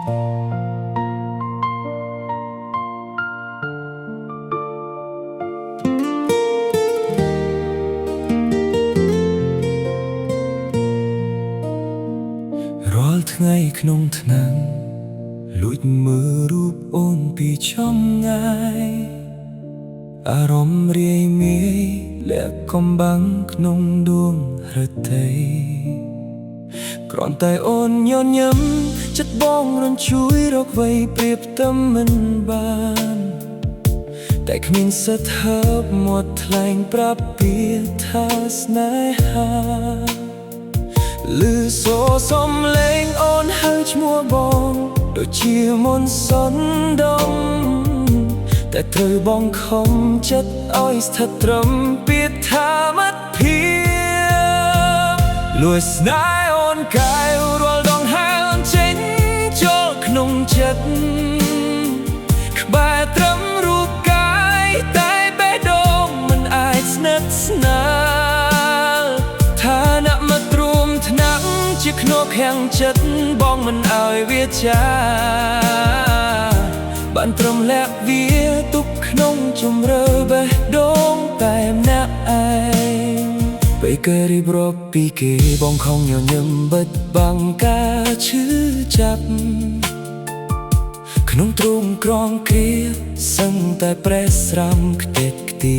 រាល់ថ្ងៃក្នុងថ្នាំងលួចមើលរូបអូនពីចម្ងាយអារម្មណ៍រាយមាយលាក់កំបាំងក្នុងដួងហឫទ័យគ្រាន់តែអូនញញឹមចិត្តបងរំជួយរកអ្វីប្រៀបទៅមិនបានតែគ្មានសិទ្ធិហើបមាត់ថ្លែងប្រាប់ពីថាស្នេហាឮសូរសំឡេងអូនហៅឈ្មោះបងដូចជាមន្តសន្ដងតែត្រូវបងខំចិត្តឲ្យស្ថិតត្រឹមពាក្យថាមិត្តភាពលួចស្នេហ៍អូនកែវរាល់ដងហើរចេញចូលក្នុងចិត្តក្បែរត្រឹមរូបកាយតែបេះដូងមិនអាចស្និទ្ធស្នាលឋានៈមកទ្រាំថ្នាក់ជាខ្នោខាំងចិត្តបងមិនឲ្យវាចាបានត្រឹមលាក់វាទុកក្នុងជំរឿបេះដូងតែម្នាក់ឯងពេលគេរៀបរាប់ពីគេបងខំញញឹមបិទបាំងការឈឺចាប់ក្នុងទ្រូងក្រងគ្រាសឹងតែប្រេះស្រាំខ្ទេចខ្ទី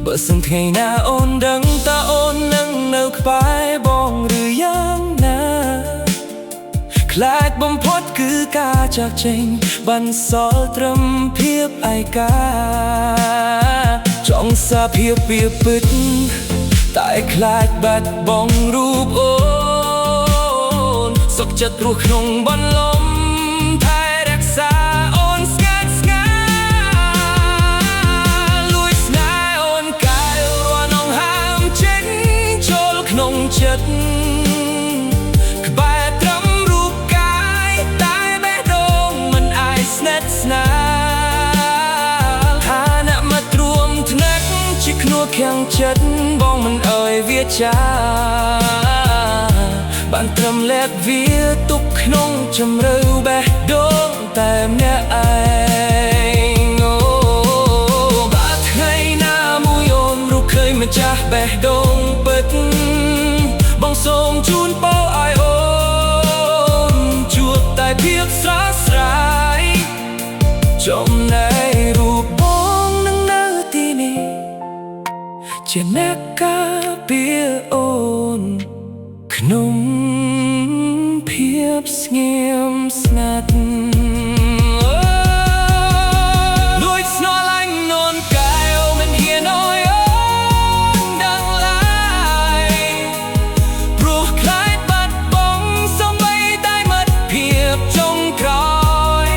បើសិនថ្ងៃណាអូនដឹងតើអូននឹងនៅក្បែរបងឬយ៉ាងណាខ្លាចបំផុតគឺការចាកចេញបានសល់ត្រឹមភាពឯកាចង់សារភាពវាពិតតែខ្លាចបាត់បង់រូបអូនសុខចិត្តរស់ក្នុងបន្លំថែរក្សាអូនស្ងាត់ស្ងាត់លួចស្នេហ៍អូនកែវរាល់ដងហើរចេញចូលក្នុងចិត្តក្បែរត្រឹមរូបកាយតែបេះដូងមិនអាចស្និទ្ធស្នាលឋានៈមកទ្រាំថ្នាក់ជាខ្នួខាំងចិត្តបងមិនអើយវាចាបានត្រឹមលាក់វាទុកក្នុងជំរឿបេះដូងតែម្នាក់ឯងអូបើថ្ងៃណាមួយអូនរកឃើញម្ចាស់បេះដូងពិតបងសូមជូនពរឲ្យអូនជួបតែភាពស្រស់ស្រាយចំណែករូបបងនឹងនៅទីនេះជាអ្នកការពារអូនក្នុងភាពស្ងៀមស្ងាត់លួចស្នល់ឡាញ់នន់កែវមិនហ៊ានឲ្យអូនដឹងឡើយព្រោះខ្លាចបាត់បង់សូម្បីតែមិត្តភាពចុងក្រោយ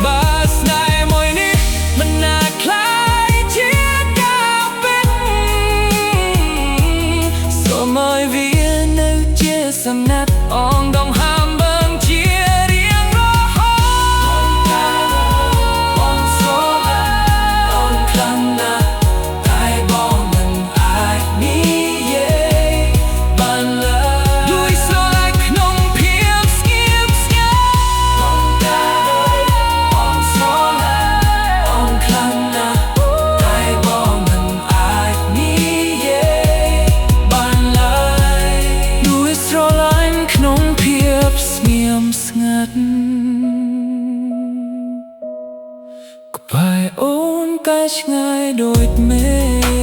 បើស្នេហ៍មួយនេះមិនណាខ្លាយជាការពិតសូមឲ្យវានៅជាសំណាក់អងដងហើមបឹងជារៀងរហូតបងសូមអូនខ្លាំងណាស់តែបងមិនអាចនិយាយបានឡើយលួចស្រឡាញ់ក្នុងភាពស្ងៀមស្ងាត់បងសូមអូនខ្លាំងណាស់តែបងមិនអាចនិយាយបានឡើយលួចស្រឡាញ់ក្នុងភាពស្ងៀមស្ងាត់ក្បែរអូនតែឆ្ងាយដូចមេ